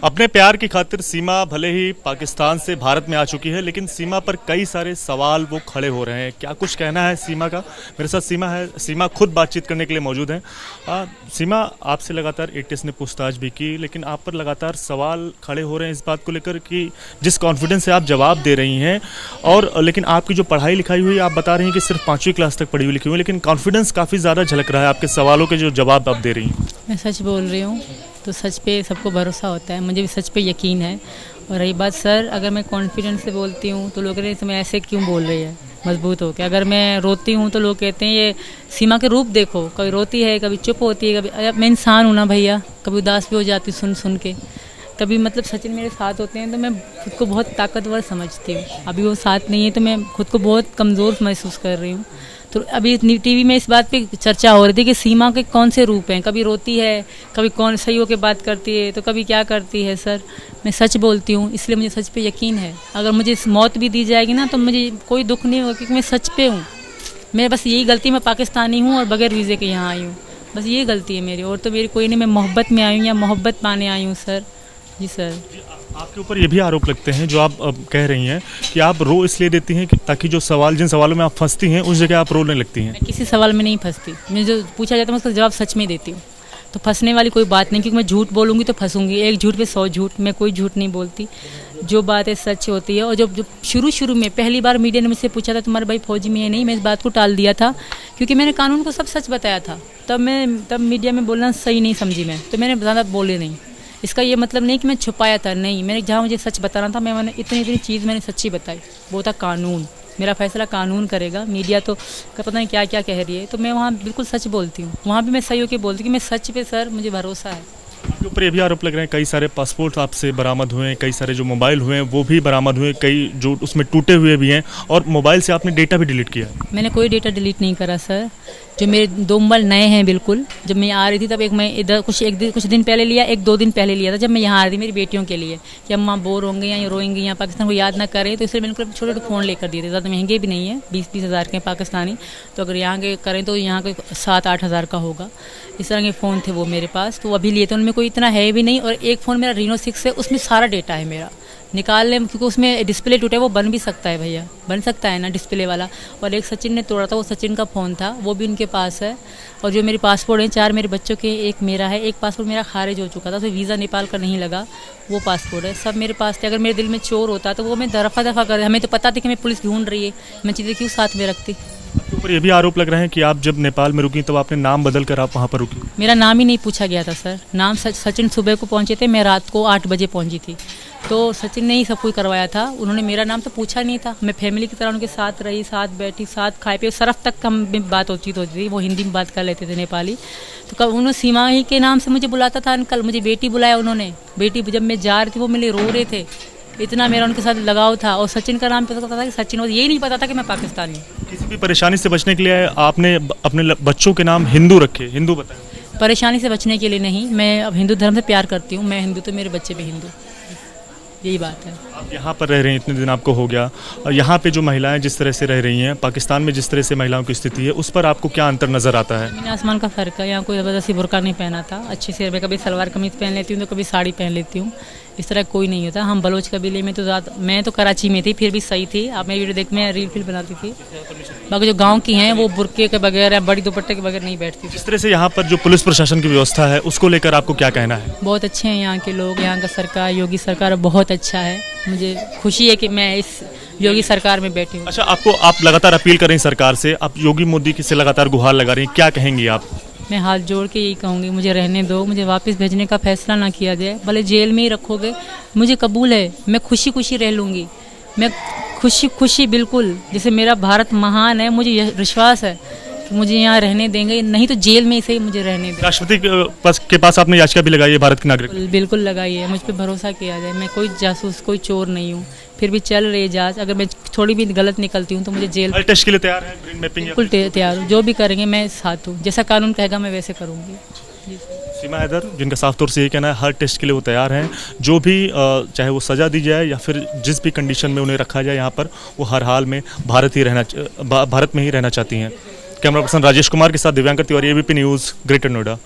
अपने प्यार की खातिर सीमा भले ही पाकिस्तान से भारत में आ चुकी है, लेकिन सीमा पर कई सारे सवाल वो खड़े हो रहे हैं। क्या कुछ कहना है सीमा का? मेरे साथ सीमा है, सीमा खुद बातचीत करने के लिए मौजूद हैं। सीमा, आपसे लगातार एटीएस ने पूछताछ भी की, लेकिन आप पर लगातार सवाल खड़े हो रहे हैं इस बात को लेकर कि जिस कॉन्फिडेंस से आप जवाब दे रही हैं, और लेकिन आपकी जो पढ़ाई लिखाई हुई, आप बता रही हैं कि सिर्फ 5वीं क्लास तक पढ़ी हुई लिखी हुई, लेकिन कॉन्फिडेंस काफ़ी ज़्यादा झलक रहा है आपके सवालों के जो जवाब आप दे रही हैं। मैं सच बोल रही हूँ, तो सच पे सबको भरोसा होता है, मुझे भी सच पे यकीन है। और रही बात सर, अगर मैं कॉन्फिडेंस से बोलती हूँ तो लोग कहते हैं तुम्हें ऐसे क्यों बोल रही है मजबूत होकर। अगर मैं रोती हूँ तो लोग कहते हैं ये सीमा के रूप देखो, कभी रोती है, कभी चुप होती है, कभी मैं इंसान हूँ ना भैया, कभी उदास भी हो जाती हूँ सुन सुन के। कभी मतलब सचिन मेरे साथ होते हैं तो मैं खुद को बहुत ताकतवर समझती हूँ, अभी वो साथ नहीं है तो मैं खुद को बहुत कमज़ोर महसूस कर रही हूँ। तो अभी टीवी में इस बात पे चर्चा हो रही थी कि सीमा के कौन से रूप हैं, कभी रोती है, कभी कौन सही होकर बात करती है, तो कभी क्या करती है। सर मैं सच बोलती हूँ, इसलिए मुझे सच पे यकीन है। अगर मुझे मौत भी दी जाएगी ना तो मुझे कोई दुख नहीं होगा, क्योंकि मैं सच पे हूँ। मैं बस यही गलती, मैं पाकिस्तानी हूँ और बगैर वीज़े के यहाँ आई हूँ, बस ये गलती है मेरी, और तो मेरी कोई नहीं। मैं मोहब्बत में आई हूँ या मोहब्बत पाने आई हूँ सर। जी सर। आपके ऊपर ये भी आरोप लगते हैं जो आप कह रही हैं कि आप रो इसलिए देती हैं कि ताकि जो सवाल, जिन सवालों में आप फंसती हैं, उस जगह आप रोने लगती हैं। मैं किसी सवाल में नहीं फंसती, मैं जो पूछा जाता है मैं उसका जवाब सच में देती हूँ, तो फंसने वाली कोई बात नहीं, क्योंकि मैं झूठ बोलूँगी तो फंसूंगी। एक झूठ पे 100 झूठ, मैं कोई झूठ नहीं बोलती, जो बात है सच होती है। और जब शुरू में पहली बार मीडिया ने मुझसे पूछा था तुम्हारे भाई फौजी में है नहीं, मैं इस बात को टाल दिया था, क्योंकि मैंने कानून को सब सच बताया था। तब मीडिया में बोलना सही नहीं समझी मैं, तो मैंने ज़्यादा बोले नहीं। इसका ये मतलब नहीं कि मैं छुपाया था, नहीं, मैंने जहाँ मुझे सच बताना था मैंने इतनी चीज़ मैंने सच्ची बताई। वो था कानून, मेरा फैसला कानून करेगा। मीडिया तो पता नहीं क्या क्या कह रही है, तो मैं वहाँ बिल्कुल सच बोलती हूँ, वहाँ भी मैं सही होकर बोलती हूँ कि मैं सच पे सर मुझे भरोसा है। आपके ऊपर ये भी आरोप लग रहे हैं कई सारे पासपोर्ट आपसे बरामद हुए हैं, कई सारे जो मोबाइल हुए हैं वो भी बरामद हुए, कई जो उसमें टूटे हुए भी हैं, और मोबाइल से आपने डेटा भी डिलीट किया है। मैंने कोई डेटा डिलीट नहीं करा सर। जो मेरे 2 मोबाइल नए हैं बिल्कुल, जब मैं आ रही थी तब एक मैं इधर कुछ दिन पहले लिया, 1-2 दिन पहले लिया था जब मैं यहाँ आ रही थी मेरी बेटियों के लिए, कि अम्मा बोर होंगे या रोएंगी या पाकिस्तान को याद ना करें, तो इसलिए मैंने छोटे छोटे फ़ोन लेकर दिए थे। ज़्यादा महंगे भी नहीं है, 20-20 हज़ार के पाकिस्तानी, तो अगर यहाँ के करें तो यहाँ के 7-8 हज़ार का होगा। इस तरह के फ़ोन थे वो मेरे पास, तो अभी लिए थे। उनमें कोई इतना है भी नहीं, और एक फ़ोन मेरा Reno 6 है, उसमें सारा डेटा है मेरा। निकाल लें, क्योंकि उसमें डिस्प्ले टूटा है, वो बन भी सकता है भैया, बन सकता है ना डिस्प्ले वाला। और एक सचिन ने तोड़ा था, वो सचिन का फ़ोन था, वो भी उनके पास है। और जो मेरे पासपोर्ट हैं 4 मेरे बच्चों के, एक मेरा है, एक पासपोर्ट मेरा खारिज हो चुका था, तो वीज़ा नेपाल का नहीं लगा, वो पासपोर्ट है, सब मेरे पास थे। अगर मेरे दिल में चोर होता तो वो मैं दफा कर, हमें तो पता था कि मैं पुलिस ढूंढ रही है, मैं चीज़ें क्यों साथ में रखती। आपके ऊपर ये भी आरोप लग रहे हैं कि आप जब नेपाल में रुकी तब आपने नाम बदल कर आप वहाँ पर रुकी। मेरा नाम ही नहीं पूछा गया था सर, नाम सचिन सुबह को पहुँचे थे, मैं रात को 8 बजे पहुँची थी, तो सचिन ने ही सब कुछ करवाया था। उन्होंने मेरा नाम तो पूछा नहीं था, मैं फैमिली की तरह उनके साथ रही, साथ बैठी, साथ खाए पे, सरफ तक हम बात होती थी, वो हिंदी में बात कर लेते थे नेपाली। तो कब उन्होंने सीमा ही के नाम से मुझे बुलाता था, अंकल, मुझे बेटी बुलाया उन्होंने, बेटी जब मैं जा रही थी वो मेरे रो रहे थे, इतना मेरा उनके साथ लगाव था। और सचिन का नाम पता था कि सचिन, और यही नहीं पता था कि मैं पाकिस्तानी हूँ। किसी भी परेशानी से बचने के लिए आपने अपने बच्चों के नाम हिंदू रखे, हिंदू बताएं। परेशानी से बचने के लिए नहीं, मैं अब हिंदू धर्म से प्यार करती हूँ, मैं हिंदू तो मेरे बच्चे भी हिंदू, यही बात है। आप यहाँ पर रह रहे हैं, इतने दिन आपको हो गया, और यहाँ पे जो महिलाएं जिस तरह से रह रही हैं, पाकिस्तान में जिस तरह से महिलाओं की स्थिति है, उस पर आपको क्या अंतर नज़र आता है? मैंने आसमान का फ़र्क है, यहाँ कोई ज़बरदस्ती बुर्का नहीं पहना था, अच्छे से मैं कभी सलवार कमीज पहन लेती हूँ तो कभी साड़ी पहन लेती हूँ, इस तरह कोई नहीं होता। हम बलोच कबीले में तो ज़्यादा, मैं तो कराची में थी फिर भी सही थी, आप मेरी वीडियो देख, मैं रील फिल्म बनाती थी। बाकी जो गांव की हैं वो बुर्के के बगैर या बड़ी दुपट्टे के बगैर नहीं बैठती। जिस तरह से यहाँ पर जो पुलिस प्रशासन की व्यवस्था है उसको लेकर आपको क्या कहना है? बहुत अच्छे हैं यहाँ के लोग, यहाँ का सरकार, योगी सरकार बहुत अच्छा है, मुझे खुशी है कि मैं इस योगी सरकार में बैठी हूँ। अच्छा, आप लगातार अपील कर रही हैं सरकार से, आप योगी मोदी से लगातार गुहार लगा रही हैं, क्या कहेंगी आप? मैं हाथ जोड़ के यही कहूँगी, मुझे रहने दो, मुझे वापस भेजने का फैसला ना किया जाए, भले जेल में ही रखोगे, मुझे कबूल है, मैं खुशी खुशी रह लूँगी, मैं खुशी बिल्कुल, जैसे मेरा भारत महान है, मुझे विश्वास है कि मुझे यहाँ रहने देंगे, नहीं तो जेल में से ही मुझे रहने देंगे। राष्ट्रपति के पास आपने याचिका भी लगाई है भारत के नागरिक? बिल्कुल लगाई है, मुझ पर भरोसा किया जाए, मैं कोई जासूस, कोई चोर नहीं हूँ, फिर भी चल रही है जाँच, अगर मैं थोड़ी भी गलत निकलती हूँ तो मुझे जेल। हर टेस्ट के लिए तैयार है? ब्रेन मैपिंग बिल्कुल तैयार हूँ, जो भी करेंगे मैं साथ हूँ, जैसा कानून कहेगा मैं वैसे करूँगी। सीमा हैदर, जिनका साफ तौर से ये कहना है हर टेस्ट के लिए वो तैयार हैं, जो भी चाहे वो सज़ा दी जाए या फिर जिस भी कंडीशन में उन्हें रखा जाए यहाँ पर, वो हर हाल में भारत में ही रहना चाहती हैं। कैमरा पर्सन राजेश कुमार के साथ Divyankar Tiwari, ABP news, greater Noida.